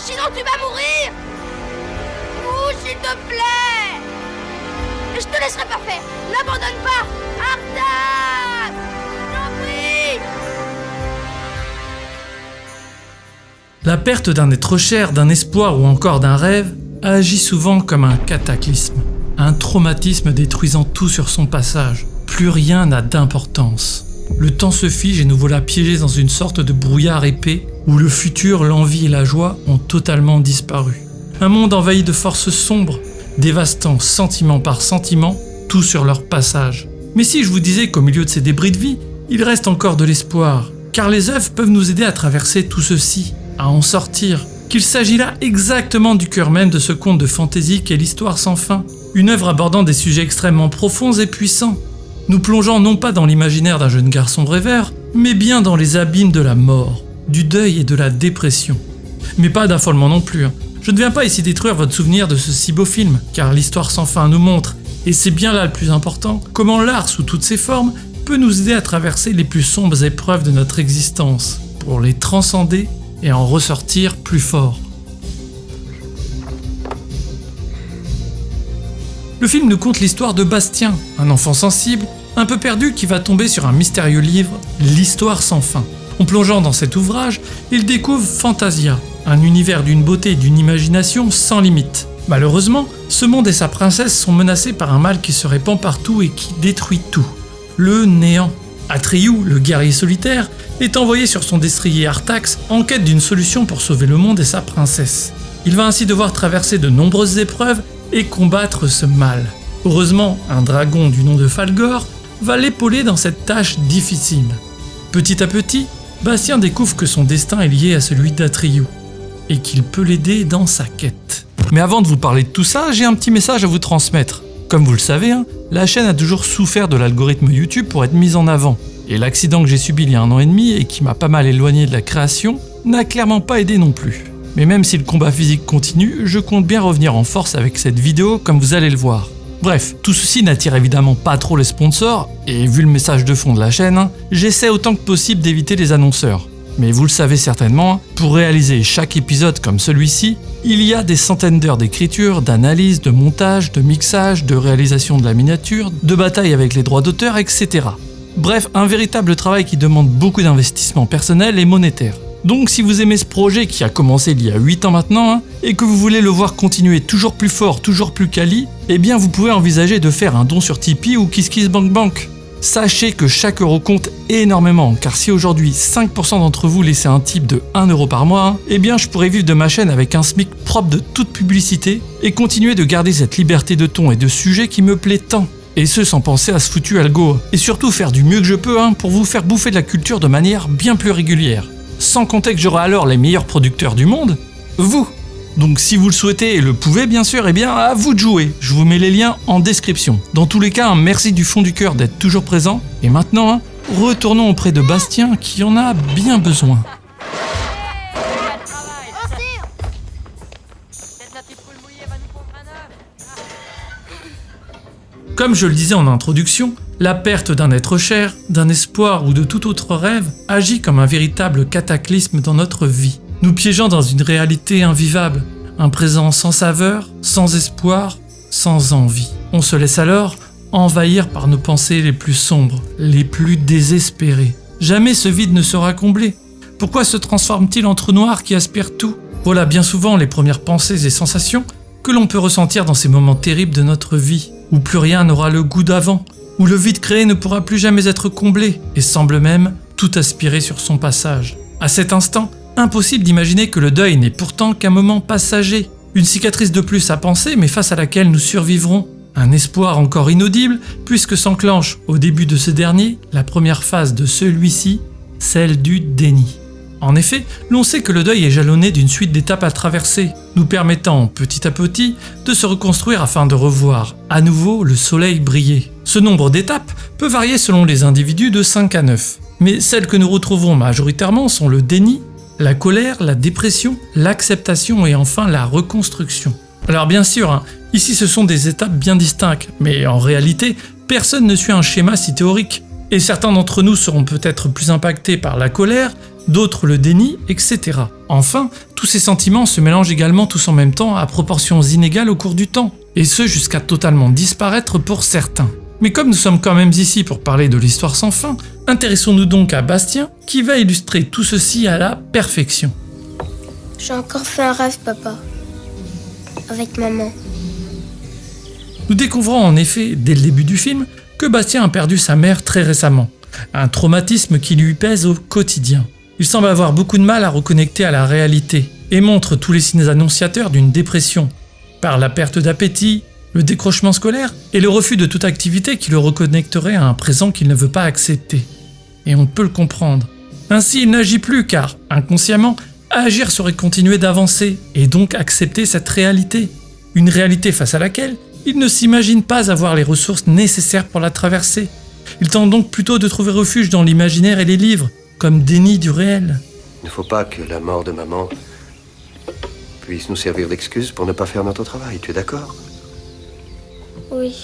sinon tu vas mourir. Ouh, s'il te plaît. Je te laisserai pas faire. N'abandonne pas. Arthas, j'en prie. La perte d'un être cher, d'un espoir ou encore d'un rêve agit souvent comme un cataclysme, un traumatisme détruisant tout sur son passage. Plus rien n'a d'importance. Le temps se fige et nous voilà piégés dans une sorte de brouillard épais où le futur, l'envie et la joie ont totalement disparu. Un monde envahi de forces sombres, dévastant sentiment par sentiment, tout sur leur passage. Mais si je vous disais qu'au milieu de ces débris de vie, il reste encore de l'espoir, car les œuvres peuvent nous aider à traverser tout ceci, à en sortir, qu'il s'agit là exactement du cœur même de ce conte de fantaisie qu'est l'Histoire sans fin, une œuvre abordant des sujets extrêmement profonds et puissants, nous plongeant non pas dans l'imaginaire d'un jeune garçon rêveur, mais bien dans les abîmes de la mort, du deuil et de la dépression. Mais pas d'affolement non plus. Je ne viens pas ici détruire votre souvenir de ce si beau film, car l'Histoire sans fin nous montre, et c'est bien là le plus important, comment l'art sous toutes ses formes peut nous aider à traverser les plus sombres épreuves de notre existence, pour les transcender et en ressortir plus fort. Le film nous conte l'histoire de Bastien, un enfant sensible, un peu perdu qui va tomber sur un mystérieux livre, l'Histoire sans fin. En plongeant dans cet ouvrage, il découvre Fantasia, un univers d'une beauté et d'une imagination sans limite. Malheureusement, ce monde et sa princesse sont menacés par un mal qui se répand partout et qui détruit tout. Le néant. Atreyu, le guerrier solitaire, est envoyé sur son destrier Artax en quête d'une solution pour sauver le monde et sa princesse. Il va ainsi devoir traverser de nombreuses épreuves et combattre ce mal. Heureusement, un dragon du nom de Falgor va l'épauler dans cette tâche difficile. Petit à petit, Bastien découvre que son destin est lié à celui d'Atreyu et qu'il peut l'aider dans sa quête. Mais avant de vous parler de tout ça, j'ai un petit message à vous transmettre. Comme vous le savez, la chaîne a toujours souffert de l'algorithme YouTube pour être mise en avant. Et l'accident que j'ai subi il y a 1 an et demi et qui m'a pas mal éloigné de la création n'a clairement pas aidé non plus. Mais même si le combat physique continue, je compte bien revenir en force avec cette vidéo comme vous allez le voir. Bref, tout ceci n'attire évidemment pas trop les sponsors, et vu le message de fond de la chaîne, j'essaie autant que possible d'éviter les annonceurs. Mais vous le savez certainement, pour réaliser chaque épisode comme celui-ci, il y a des centaines d'heures d'écriture, d'analyse, de montage, de mixage, de réalisation de la miniature, de bataille avec les droits d'auteur, etc. Bref, un véritable travail qui demande beaucoup d'investissement personnel et monétaire. Donc si vous aimez ce projet qui a commencé il y a 8 ans maintenant, et que vous voulez le voir continuer toujours plus fort, toujours plus quali, eh bien vous pouvez envisager de faire un don sur Tipeee ou KissKissBankBank. Sachez que chaque euro compte énormément, car si aujourd'hui 5% d'entre vous laissez un tip de 1 euro par mois, eh bien je pourrais vivre de ma chaîne avec un SMIC propre de toute publicité et continuer de garder cette liberté de ton et de sujet qui me plaît tant. Et ce sans penser à ce foutu algo. Et surtout faire du mieux que je peux pour vous faire bouffer de la culture de manière bien plus régulière. Sans compter que j'aurai alors les meilleurs producteurs du monde, vous. Donc si vous le souhaitez et le pouvez bien sûr, eh bien à vous de jouer. Je vous mets les liens en description. Dans tous les cas, merci du fond du cœur d'être toujours présent. Et maintenant, retournons auprès de Bastien qui en a bien besoin. Comme je le disais en introduction, la perte d'un être cher, d'un espoir ou de tout autre rêve agit comme un véritable cataclysme dans notre vie, nous piégeant dans une réalité invivable, un présent sans saveur, sans espoir, sans envie. On se laisse alors envahir par nos pensées les plus sombres, les plus désespérées. Jamais ce vide ne sera comblé. Pourquoi se transforme-t-il en trou noir qui aspire tout ? Voilà bien souvent les premières pensées et sensations que l'on peut ressentir dans ces moments terribles de notre vie, où plus rien n'aura le goût d'avant, où le vide créé ne pourra plus jamais être comblé et semble même tout aspirer sur son passage. À cet instant, impossible d'imaginer que le deuil n'est pourtant qu'un moment passager, une cicatrice de plus à penser mais face à laquelle nous survivrons, un espoir encore inaudible puisque s'enclenche au début de ce dernier la première phase de celui-ci, celle du déni. En effet, l'on sait que le deuil est jalonné d'une suite d'étapes à traverser, nous permettant petit à petit de se reconstruire afin de revoir à nouveau le soleil briller. Ce nombre d'étapes peut varier selon les individus de 5 à 9, mais celles que nous retrouvons majoritairement sont le déni, la colère, la dépression, l'acceptation et enfin la reconstruction. Alors bien sûr, ici ce sont des étapes bien distinctes, mais en réalité, personne ne suit un schéma si théorique. Et certains d'entre nous seront peut-être plus impactés par la colère, d'autres le dénient, etc. Enfin, tous ces sentiments se mélangent également tous en même temps à proportions inégales au cours du temps, et ce jusqu'à totalement disparaître pour certains. Mais comme nous sommes quand même ici pour parler de l'histoire sans fin, intéressons-nous donc à Bastien, qui va illustrer tout ceci à la perfection. J'ai encore fait un rêve, papa. Avec maman. Nous découvrons en effet, dès le début du film, que Bastien a perdu sa mère très récemment. Un traumatisme qui lui pèse au quotidien. Il semble avoir beaucoup de mal à reconnecter à la réalité et montre tous les signes annonciateurs d'une dépression, par la perte d'appétit, le décrochement scolaire et le refus de toute activité qui le reconnecterait à un présent qu'il ne veut pas accepter. Et on peut le comprendre. Ainsi, il n'agit plus car, inconsciemment, agir serait continuer d'avancer et donc accepter cette réalité. Une réalité face à laquelle il ne s'imagine pas avoir les ressources nécessaires pour la traverser. Il tente donc plutôt de trouver refuge dans l'imaginaire et les livres, comme déni du réel. Il ne faut pas que la mort de maman puisse nous servir d'excuse pour ne pas faire notre travail, tu es d'accord ? Oui.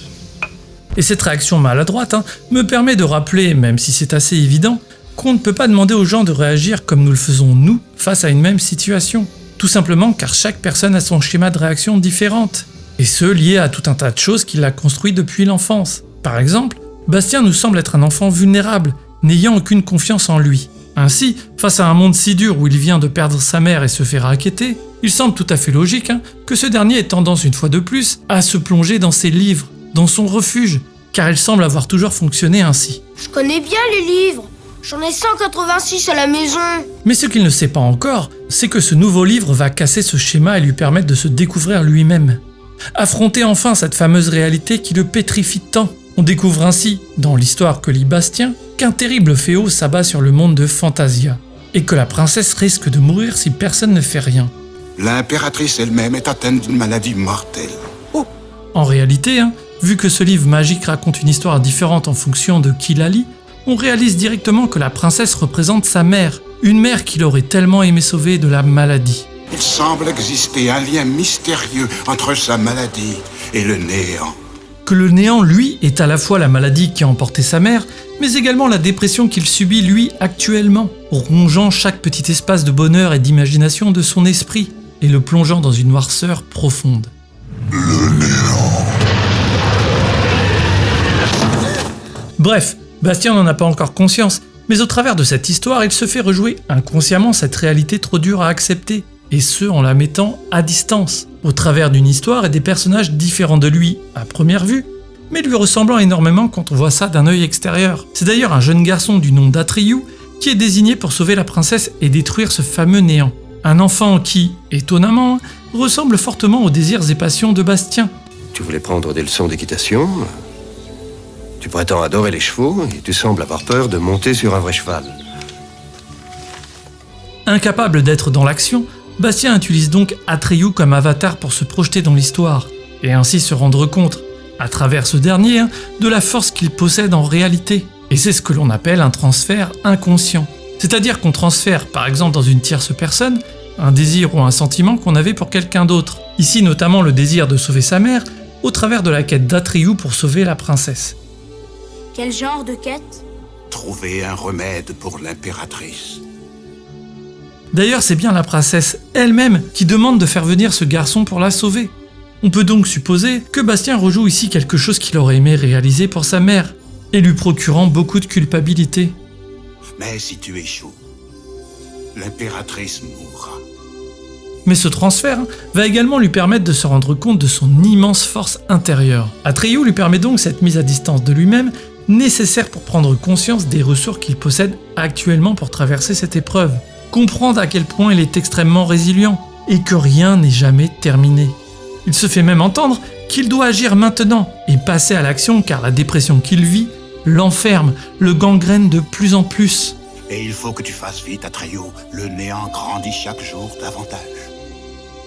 Et cette réaction maladroite me permet de rappeler, même si c'est assez évident, qu'on ne peut pas demander aux gens de réagir comme nous le faisons nous face à une même situation. Tout simplement car chaque personne a son schéma de réaction différente, et ce lié à tout un tas de choses qu'il a construit depuis l'enfance. Par exemple, Bastien nous semble être un enfant vulnérable, n'ayant aucune confiance en lui. Ainsi, face à un monde si dur où il vient de perdre sa mère et se fait racketter, il semble tout à fait logique que ce dernier ait tendance une fois de plus à se plonger dans ses livres, dans son refuge, car il semble avoir toujours fonctionné ainsi. Je connais bien les livres. J'en ai 186 à la maison. Mais ce qu'il ne sait pas encore, c'est que ce nouveau livre va casser ce schéma et lui permettre de se découvrir lui-même. Affronter enfin cette fameuse réalité qui le pétrifie tant. On découvre ainsi, dans l'histoire que lit Bastien, qu'un terrible fléau s'abat sur le monde de Fantasia, et que la princesse risque de mourir si personne ne fait rien. L'impératrice elle-même est atteinte d'une maladie mortelle. En réalité, vu que ce livre magique raconte une histoire différente en fonction de qui la lit, on réalise directement que la princesse représente sa mère, une mère qu'il aurait tellement aimé sauver de la maladie. Il semble exister un lien mystérieux entre sa maladie et le néant. Que le néant, lui, est à la fois la maladie qui a emporté sa mère, mais également la dépression qu'il subit, lui, actuellement, rongeant chaque petit espace de bonheur et d'imagination de son esprit, et le plongeant dans une noirceur profonde. Le néant. Bref, Bastien n'en a pas encore conscience, mais au travers de cette histoire, il se fait rejouer inconsciemment cette réalité trop dure à accepter, et ce en la mettant à distance, au travers d'une histoire et des personnages différents de lui à première vue, mais lui ressemblant énormément quand on voit ça d'un œil extérieur. C'est d'ailleurs un jeune garçon du nom d'Atreyu qui est désigné pour sauver la princesse et détruire ce fameux néant. Un enfant qui, étonnamment, ressemble fortement aux désirs et passions de Bastien. Tu voulais prendre des leçons d'équitation ? Tu prétends adorer les chevaux et tu sembles avoir peur de monter sur un vrai cheval. Incapable d'être dans l'action, Bastien utilise donc Atreyu comme avatar pour se projeter dans l'histoire, et ainsi se rendre compte, à travers ce dernier, de la force qu'il possède en réalité. Et c'est ce que l'on appelle un transfert inconscient. C'est-à-dire qu'on transfère, par exemple dans une tierce personne, un désir ou un sentiment qu'on avait pour quelqu'un d'autre. Ici notamment le désir de sauver sa mère, au travers de la quête d'Atreyu pour sauver la princesse. Quel genre de quête ? Trouver un remède pour l'impératrice. D'ailleurs, c'est bien la princesse elle-même qui demande de faire venir ce garçon pour la sauver. On peut donc supposer que Bastien rejoue ici quelque chose qu'il aurait aimé réaliser pour sa mère, et lui procurant beaucoup de culpabilité. Mais si tu échoues, l'impératrice mourra. Mais ce transfert va également lui permettre de se rendre compte de son immense force intérieure. Atreyu lui permet donc cette mise à distance de lui-même, nécessaire pour prendre conscience des ressources qu'il possède actuellement pour traverser cette épreuve. Comprendre à quel point il est extrêmement résilient et que rien n'est jamais terminé. Il se fait même entendre qu'il doit agir maintenant et passer à l'action car la dépression qu'il vit l'enferme, le gangrène de plus en plus. Et il faut que tu fasses vite, Atreyu. Le néant grandit chaque jour davantage.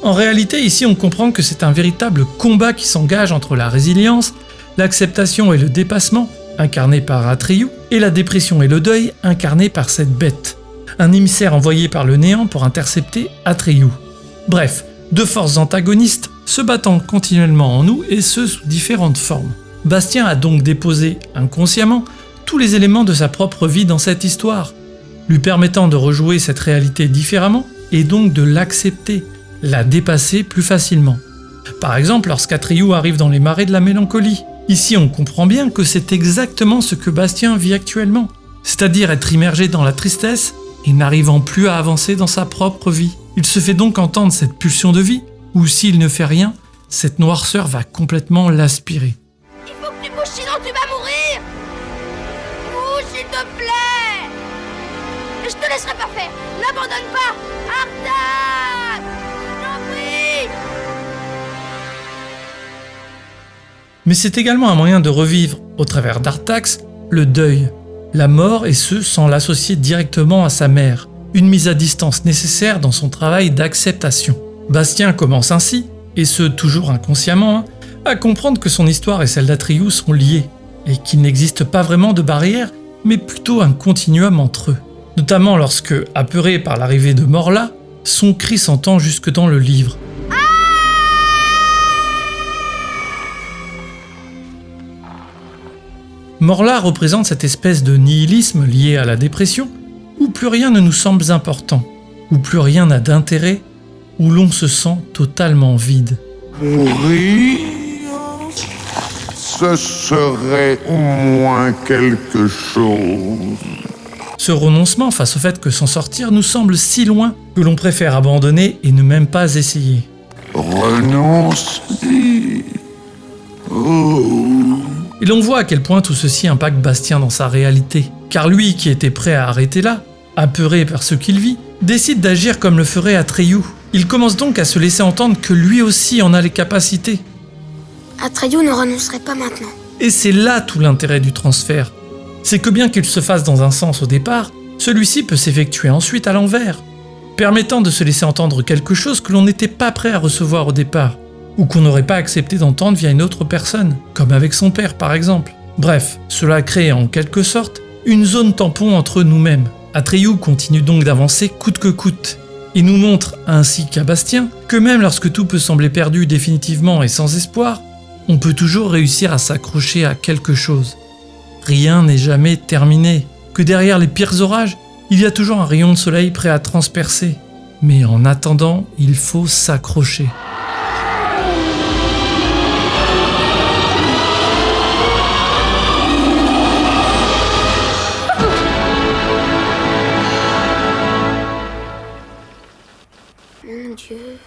En réalité, ici on comprend que c'est un véritable combat qui s'engage entre la résilience, l'acceptation et le dépassement, incarné par Atreyu, et la dépression et le deuil, incarné par cette bête. Un émissaire envoyé par le néant pour intercepter Atreyu. Bref, deux forces antagonistes se battant continuellement en nous et ce sous différentes formes. Bastien a donc déposé inconsciemment tous les éléments de sa propre vie dans cette histoire. lui permettant de rejouer cette réalité différemment et donc de l'accepter, la dépasser plus facilement. Par exemple, lorsqu'Atreyu arrive dans les marais de la mélancolie. Ici, on comprend bien que c'est exactement ce que Bastien vit actuellement, c'est-à-dire être immergé dans la tristesse et n'arrivant plus à avancer dans sa propre vie. Il se fait donc entendre cette pulsion de vie, ou s'il ne fait rien, cette noirceur va complètement l'aspirer. Il faut que tu bouges, sinon tu vas mourir. Bouge, s'il te plaît. Je te laisserai pas faire. N'abandonne pas. Arthas, j'en prie. Mais c'est également un moyen de revivre, au travers d'Artax, le deuil, la mort et ce sans l'associer directement à sa mère, une mise à distance nécessaire dans son travail d'acceptation. Bastien commence ainsi, et ce toujours inconsciemment, à comprendre que son histoire et celle d'Atreyu sont liées, et qu'il n'existe pas vraiment de barrière, mais plutôt un continuum entre eux. Notamment lorsque, apeuré par l'arrivée de Morla, son cri s'entend jusque dans le livre. Morla représente cette espèce de nihilisme lié à la dépression, où plus rien ne nous semble important, où plus rien n'a d'intérêt, où l'on se sent totalement vide. Mourir, ce serait au moins quelque chose. Ce renoncement face au fait que s'en sortir nous semble si loin que l'on préfère abandonner et ne même pas essayer. Renoncer. Oh. Et l'on voit à quel point tout ceci impacte Bastien dans sa réalité, car lui qui était prêt à arrêter là, apeuré par ce qu'il vit, décide d'agir comme le ferait Atreyu. Il commence donc à se laisser entendre que lui aussi en a les capacités. Atreyu ne renoncerait pas maintenant. Et c'est là tout l'intérêt du transfert. C'est que bien qu'il se fasse dans un sens au départ, celui-ci peut s'effectuer ensuite à l'envers, permettant de se laisser entendre quelque chose que l'on n'était pas prêt à recevoir au départ, ou qu'on n'aurait pas accepté d'entendre via une autre personne, comme avec son père par exemple. Bref, cela crée en quelque sorte une zone tampon entre nous-mêmes. Atreyu continue donc d'avancer coûte que coûte. Il nous montre, ainsi qu'à Bastien, que même lorsque tout peut sembler perdu définitivement et sans espoir, on peut toujours réussir à s'accrocher à quelque chose. Rien n'est jamais terminé, que derrière les pires orages, il y a toujours un rayon de soleil prêt à transpercer. Mais en attendant, il faut s'accrocher. Mon Dieu.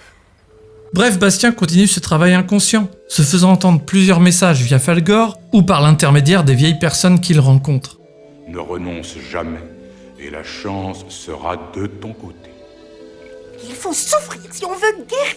Bref, Bastien continue ce travail inconscient, se faisant entendre plusieurs messages via Falgor ou par l'intermédiaire des vieilles personnes qu'il rencontre. Ne renonce jamais, et la chance sera de ton côté. Il faut souffrir si on veut guérir.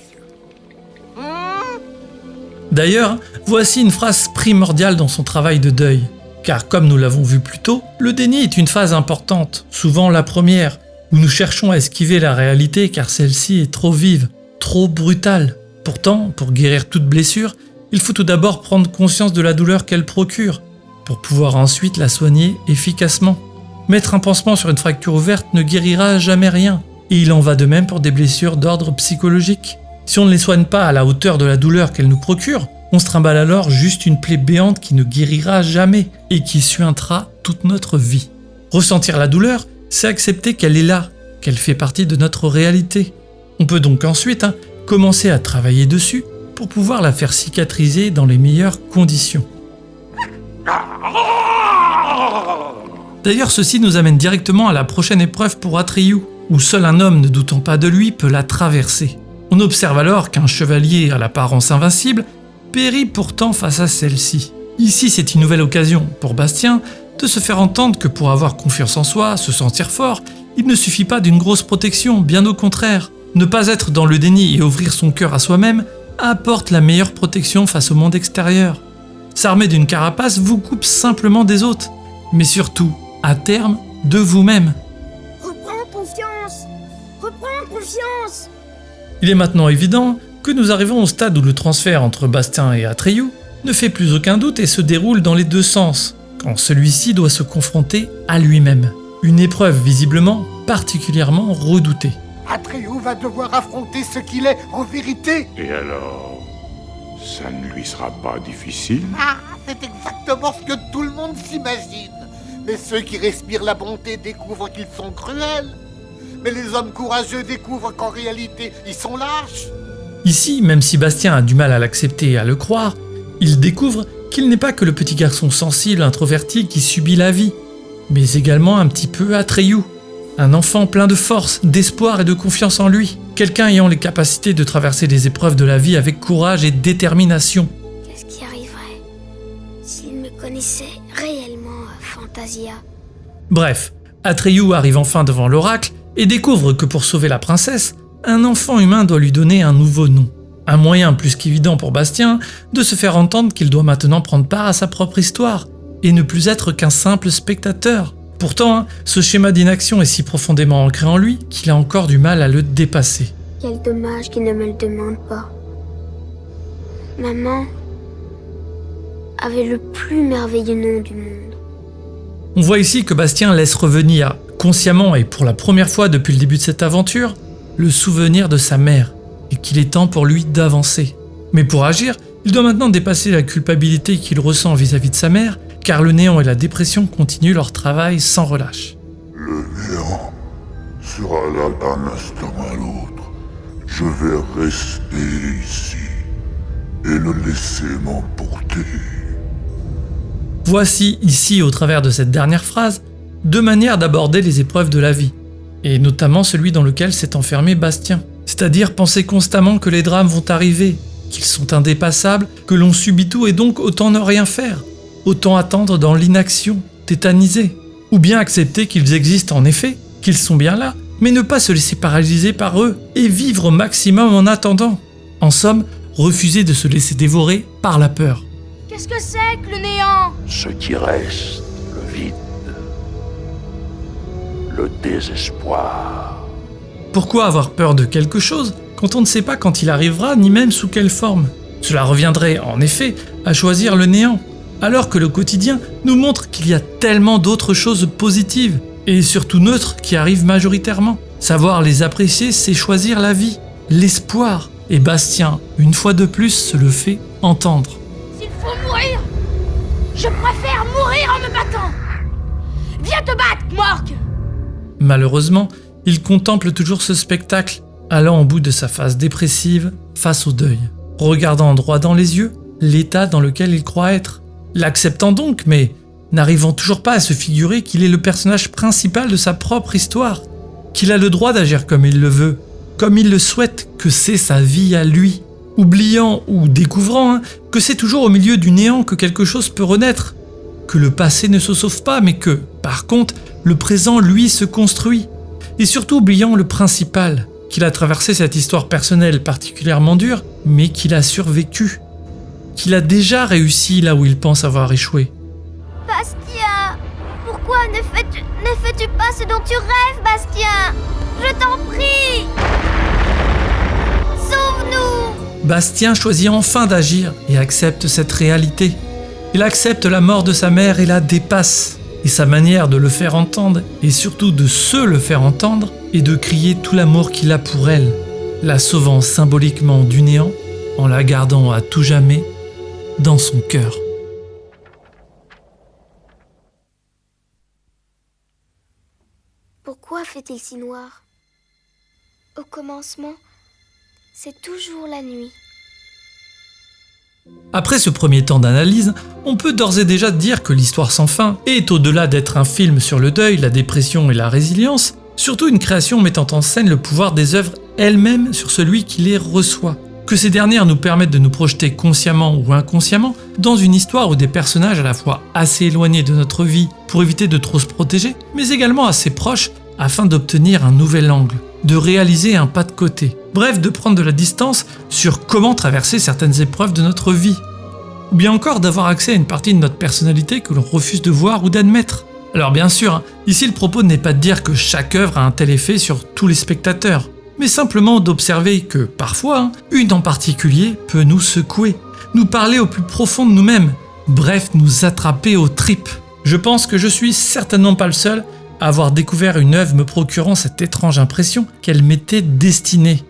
D'ailleurs, voici une phrase primordiale dans son travail de deuil. Car comme nous l'avons vu plus tôt, le déni est une phase importante, souvent la première, où nous cherchons à esquiver la réalité car celle-ci est trop vive, trop brutale. Pourtant, pour guérir toute blessure, il faut tout d'abord prendre conscience de la douleur qu'elle procure, pour pouvoir ensuite la soigner efficacement. Mettre un pansement sur une fracture ouverte ne guérira jamais rien, et il en va de même pour des blessures d'ordre psychologique. Si on ne les soigne pas à la hauteur de la douleur qu'elles nous procurent, on se trimballe alors juste une plaie béante qui ne guérira jamais et qui suintera toute notre vie. Ressentir la douleur, c'est accepter qu'elle est là, qu'elle fait partie de notre réalité. On peut donc ensuite commencer à travailler dessus pour pouvoir la faire cicatriser dans les meilleures conditions. D'ailleurs, ceci nous amène directement à la prochaine épreuve pour Atreyu, où seul un homme ne doutant pas de lui peut la traverser. On observe alors qu'un chevalier à l'apparence invincible périt pourtant face à celle-ci. Ici, c'est une nouvelle occasion pour Bastien de se faire entendre que pour avoir confiance en soi, se sentir fort, il ne suffit pas d'une grosse protection, bien au contraire. Ne pas être dans le déni et ouvrir son cœur à soi-même apporte la meilleure protection face au monde extérieur. S'armer d'une carapace vous coupe simplement des autres, mais surtout, à terme, de vous-même. Reprends confiance. Reprends confiance. Il est maintenant évident que nous arrivons au stade où le transfert entre Bastien et Atreyu ne fait plus aucun doute et se déroule dans les deux sens, quand celui-ci doit se confronter à lui-même. Une épreuve visiblement particulièrement redoutée. Atreyu va devoir affronter ce qu'il est en vérité. Et alors, ça ne lui sera pas difficile? Ah, c'est exactement ce que tout le monde s'imagine. Mais ceux qui respirent la bonté découvrent qu'ils sont cruels. Mais les hommes courageux découvrent qu'en réalité, ils sont lâches. Ici, même si Bastien a du mal à l'accepter et à le croire, il découvre qu'il n'est pas que le petit garçon sensible, introverti qui subit la vie, mais également un petit peu Atreyu, un enfant plein de force, d'espoir et de confiance en lui, quelqu'un ayant les capacités de traverser les épreuves de la vie avec courage et détermination. Qu'est-ce qui arriverait s'il me connaissait réellement, Fantasia? Bref, Atreyu arrive enfin devant l'oracle et découvre que pour sauver la princesse, un enfant humain doit lui donner un nouveau nom. Un moyen plus qu'évident pour Bastien de se faire entendre qu'il doit maintenant prendre part à sa propre histoire et ne plus être qu'un simple spectateur. Pourtant, ce schéma d'inaction est si profondément ancré en lui qu'il a encore du mal à le dépasser. Quel dommage qu'il ne me le demande pas. Maman avait le plus merveilleux nom du monde. On voit ici que Bastien laisse revenir, consciemment et pour la première fois depuis le début de cette aventure, le souvenir de sa mère, et qu'il est temps pour lui d'avancer. Mais pour agir, il doit maintenant dépasser la culpabilité qu'il ressent vis-à-vis de sa mère, car le néant et la dépression continuent leur travail sans relâche. Le néant sera là d'un instant à l'autre. Je vais rester ici et le laisser m'emporter. Voici ici, au travers de cette dernière phrase, deux manières d'aborder les épreuves de la vie, et notamment celui dans lequel s'est enfermé Bastien. C'est-à-dire penser constamment que les drames vont arriver, qu'ils sont indépassables, que l'on subit tout et donc autant ne rien faire, autant attendre dans l'inaction, tétanisé, ou bien accepter qu'ils existent en effet, qu'ils sont bien là, mais ne pas se laisser paralyser par eux et vivre au maximum en attendant. En somme, refuser de se laisser dévorer par la peur. Qu'est-ce que c'est que le néant? Ce qui reste, le vide, le désespoir. Pourquoi avoir peur de quelque chose quand on ne sait pas quand il arrivera ni même sous quelle forme? Cela reviendrait en effet à choisir le néant, alors que le quotidien nous montre qu'il y a tellement d'autres choses positives et surtout neutres qui arrivent majoritairement. Savoir les apprécier, c'est choisir la vie, l'espoir. Et Bastien, une fois de plus, se le fait entendre. S'il faut mourir, je préfère mourir en me battant. Viens te battre, Morgue. Malheureusement, il contemple toujours ce spectacle, allant au bout de sa phase dépressive face au deuil, regardant droit dans les yeux l'état dans lequel il croit être, l'acceptant donc, mais n'arrivant toujours pas à se figurer qu'il est le personnage principal de sa propre histoire, qu'il a le droit d'agir comme il le veut, comme il le souhaite, que c'est sa vie à lui, oubliant ou découvrant que c'est toujours au milieu du néant que quelque chose peut renaître, que le passé ne se sauve pas, mais que, par contre, le présent, lui, se construit. Et surtout oubliant le principal, qu'il a traversé cette histoire personnelle particulièrement dure, mais qu'il a survécu, qu'il a déjà réussi là où il pense avoir échoué. Bastien, pourquoi ne fais-tu pas ce dont tu rêves, Bastien? Je t'en prie. Sauve-nous. Bastien choisit enfin d'agir et accepte cette réalité. Il accepte la mort de sa mère et la dépasse. Et sa manière de le faire entendre, et surtout de se le faire entendre, est de crier tout l'amour qu'il a pour elle, la sauvant symboliquement du néant, en la gardant à tout jamais dans son cœur. Pourquoi fait-il si noir? Au commencement, c'est toujours la nuit. Après ce premier temps d'analyse, on peut d'ores et déjà dire que l'Histoire sans fin est, au-delà d'être un film sur le deuil, la dépression et la résilience, surtout une création mettant en scène le pouvoir des œuvres elles-mêmes sur celui qui les reçoit. Que ces dernières nous permettent de nous projeter consciemment ou inconsciemment dans une histoire où des personnages à la fois assez éloignés de notre vie pour éviter de trop se protéger, mais également assez proches afin d'obtenir un nouvel angle, de réaliser un pas de côté. Bref, de prendre de la distance sur comment traverser certaines épreuves de notre vie. Ou bien encore d'avoir accès à une partie de notre personnalité que l'on refuse de voir ou d'admettre. Alors bien sûr, ici le propos n'est pas de dire que chaque œuvre a un tel effet sur tous les spectateurs, mais simplement d'observer que parfois, une en particulier peut nous secouer, nous parler au plus profond de nous-mêmes, bref, nous attraper aux tripes. Je pense que je suis certainement pas le seul à avoir découvert une œuvre me procurant cette étrange impression qu'elle m'était destinée,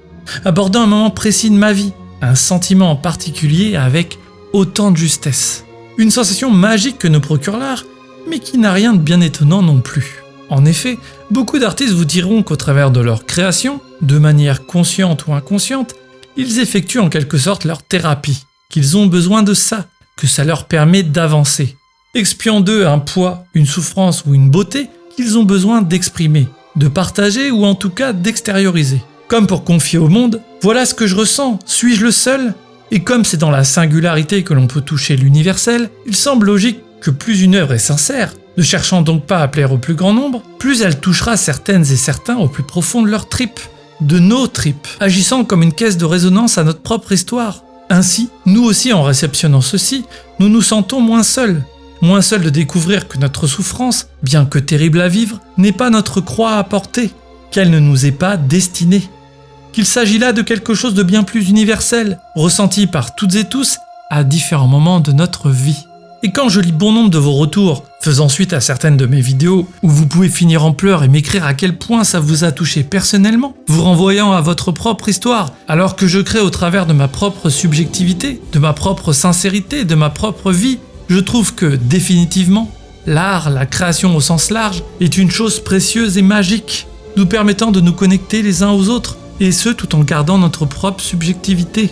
abordant un moment précis de ma vie, un sentiment en particulier avec autant de justesse. Une sensation magique que nous procure l'art, mais qui n'a rien de bien étonnant non plus. En effet, beaucoup d'artistes vous diront qu'au travers de leur création, de manière consciente ou inconsciente, ils effectuent en quelque sorte leur thérapie, qu'ils ont besoin de ça, que ça leur permet d'avancer, expiant d'eux un poids, une souffrance ou une beauté qu'ils ont besoin d'exprimer, de partager ou en tout cas d'extérioriser. Comme pour confier au monde, voilà ce que je ressens, suis-je le seul ? Et comme c'est dans la singularité que l'on peut toucher l'universel, il semble logique que plus une œuvre est sincère, ne cherchant donc pas à plaire au plus grand nombre, plus elle touchera certaines et certains au plus profond de leurs tripes, de nos tripes, agissant comme une caisse de résonance à notre propre histoire. Ainsi, nous aussi en réceptionnant ceci, nous nous sentons moins seuls de découvrir que notre souffrance, bien que terrible à vivre, n'est pas notre croix à porter, qu'elle ne nous est pas destinée. Qu'il s'agit là de quelque chose de bien plus universel, ressenti par toutes et tous à différents moments de notre vie. Et quand je lis bon nombre de vos retours, faisant suite à certaines de mes vidéos, où vous pouvez finir en pleurs et m'écrire à quel point ça vous a touché personnellement, vous renvoyant à votre propre histoire, alors que je crée au travers de ma propre subjectivité, de ma propre sincérité, de ma propre vie, je trouve que, définitivement, l'art, la création au sens large, est une chose précieuse et magique, nous permettant de nous connecter les uns aux autres, et ce tout en gardant notre propre subjectivité,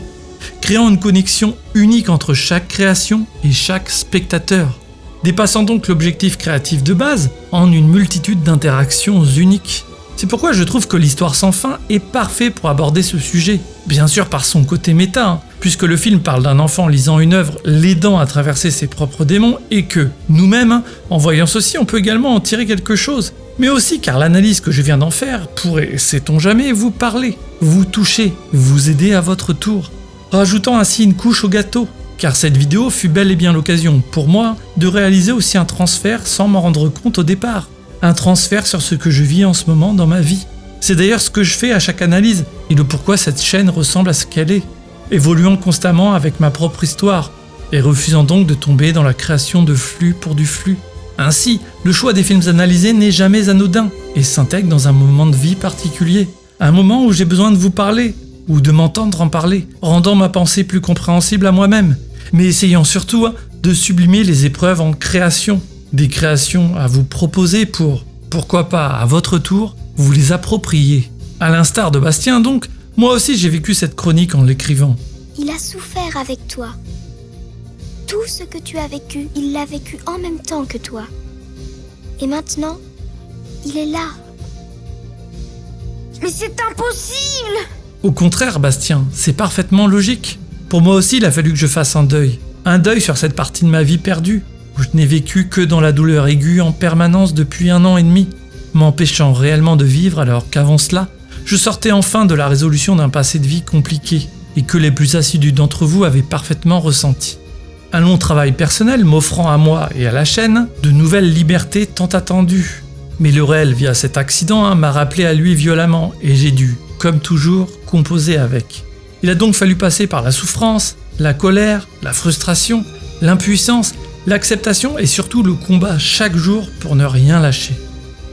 créant une connexion unique entre chaque création et chaque spectateur, dépassant donc l'objectif créatif de base en une multitude d'interactions uniques. C'est pourquoi je trouve que l'histoire sans fin est parfait pour aborder ce sujet, bien sûr par son côté méta, puisque le film parle d'un enfant lisant une œuvre, l'aidant à traverser ses propres démons, et que, nous-mêmes, en voyant ceci, on peut également en tirer quelque chose. Mais aussi car l'analyse que je viens d'en faire pourrait, sait-on jamais, vous parler, vous toucher, vous aider à votre tour, rajoutant ainsi une couche au gâteau, car cette vidéo fut bel et bien l'occasion, pour moi, de réaliser aussi un transfert sans m'en rendre compte au départ, un transfert sur ce que je vis en ce moment dans ma vie. C'est d'ailleurs ce que je fais à chaque analyse, et le pourquoi cette chaîne ressemble à ce qu'elle est, évoluant constamment avec ma propre histoire, et refusant donc de tomber dans la création de flux pour du flux. Ainsi, le choix des films analysés n'est jamais anodin, et s'intègre dans un moment de vie particulier, un moment où j'ai besoin de vous parler, ou de m'entendre en parler, rendant ma pensée plus compréhensible à moi-même, mais essayant surtout de sublimer les épreuves en création, des créations à vous proposer pour, pourquoi pas à votre tour, vous les approprier. À l'instar de Bastien donc, moi aussi j'ai vécu cette chronique en l'écrivant. Il a souffert avec toi. Tout ce que tu as vécu, il l'a vécu en même temps que toi. Et maintenant, il est là. Mais c'est impossible! Au contraire, Bastien, c'est parfaitement logique. Pour moi aussi, il a fallu que je fasse un deuil sur cette partie de ma vie perdue, où je n'ai vécu que dans la douleur aiguë en permanence depuis 1 an et demi, m'empêchant réellement de vivre alors qu'avant cela, je sortais enfin de la résolution d'un passé de vie compliqué, et que les plus assidus d'entre vous avaient parfaitement ressenti. Un long travail personnel m'offrant à moi et à la chaîne de nouvelles libertés tant attendues. Mais le réel via cet accident m'a rappelé à lui violemment et j'ai dû, comme toujours, composer avec. Il a donc fallu passer par la souffrance, la colère, la frustration, l'impuissance, l'acceptation et surtout le combat chaque jour pour ne rien lâcher.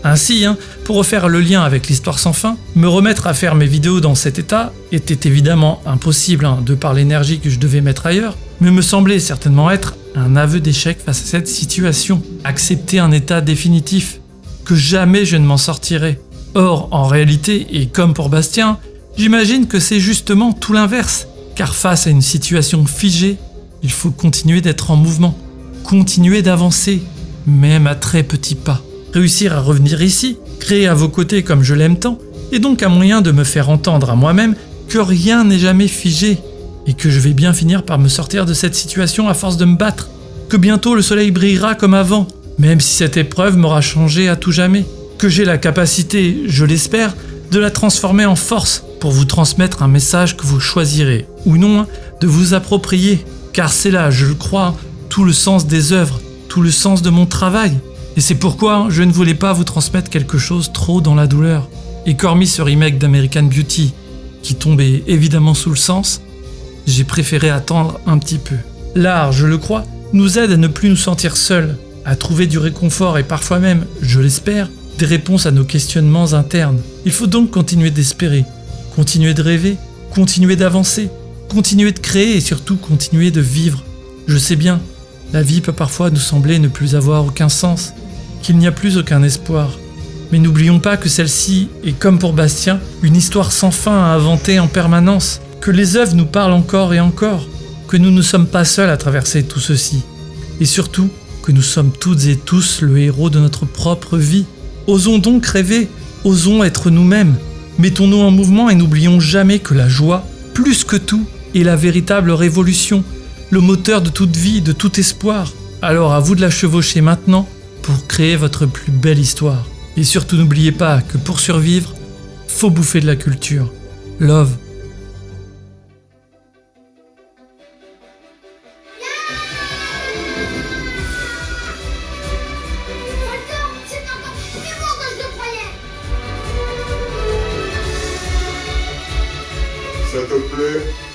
Ainsi, pour refaire le lien avec l'histoire sans fin, me remettre à faire mes vidéos dans cet état était évidemment impossible de par l'énergie que je devais mettre ailleurs, mais me semblait certainement être un aveu d'échec face à cette situation, accepter un état définitif, que jamais je ne m'en sortirais. Or, en réalité, et comme pour Bastien, j'imagine que c'est justement tout l'inverse, car face à une situation figée, il faut continuer d'être en mouvement, continuer d'avancer, même à très petits pas. Réussir à revenir ici, créer à vos côtés comme je l'aime tant, est donc un moyen de me faire entendre à moi-même que rien n'est jamais figé, et que je vais bien finir par me sortir de cette situation à force de me battre, que bientôt le soleil brillera comme avant, même si cette épreuve m'aura changé à tout jamais, que j'ai la capacité, je l'espère, de la transformer en force pour vous transmettre un message que vous choisirez, ou non, de vous approprier, car c'est là, je le crois, tout le sens des œuvres, tout le sens de mon travail. Et c'est pourquoi je ne voulais pas vous transmettre quelque chose trop dans la douleur. Et qu'hormis ce remake d'American Beauty, qui tombait évidemment sous le sens, j'ai préféré attendre un petit peu. L'art, je le crois, nous aide à ne plus nous sentir seuls, à trouver du réconfort et parfois même, je l'espère, des réponses à nos questionnements internes. Il faut donc continuer d'espérer, continuer de rêver, continuer d'avancer, continuer de créer et surtout continuer de vivre. Je sais bien, La vie peut parfois nous sembler ne plus avoir aucun sens, qu'il n'y a plus aucun espoir. Mais n'oublions pas que celle-ci est, comme pour Bastien, une histoire sans fin à inventer en permanence, que les œuvres nous parlent encore et encore, que nous ne sommes pas seuls à traverser tout ceci, et surtout que nous sommes toutes et tous le héros de notre propre vie. Osons donc rêver, osons être nous-mêmes, mettons-nous en mouvement et n'oublions jamais que la joie, plus que tout, est la véritable révolution, le moteur de toute vie, de tout espoir. Alors à vous de la chevaucher maintenant pour créer votre plus belle histoire. Et surtout n'oubliez pas que pour survivre, faut bouffer de la culture. Love. Ça te plaît?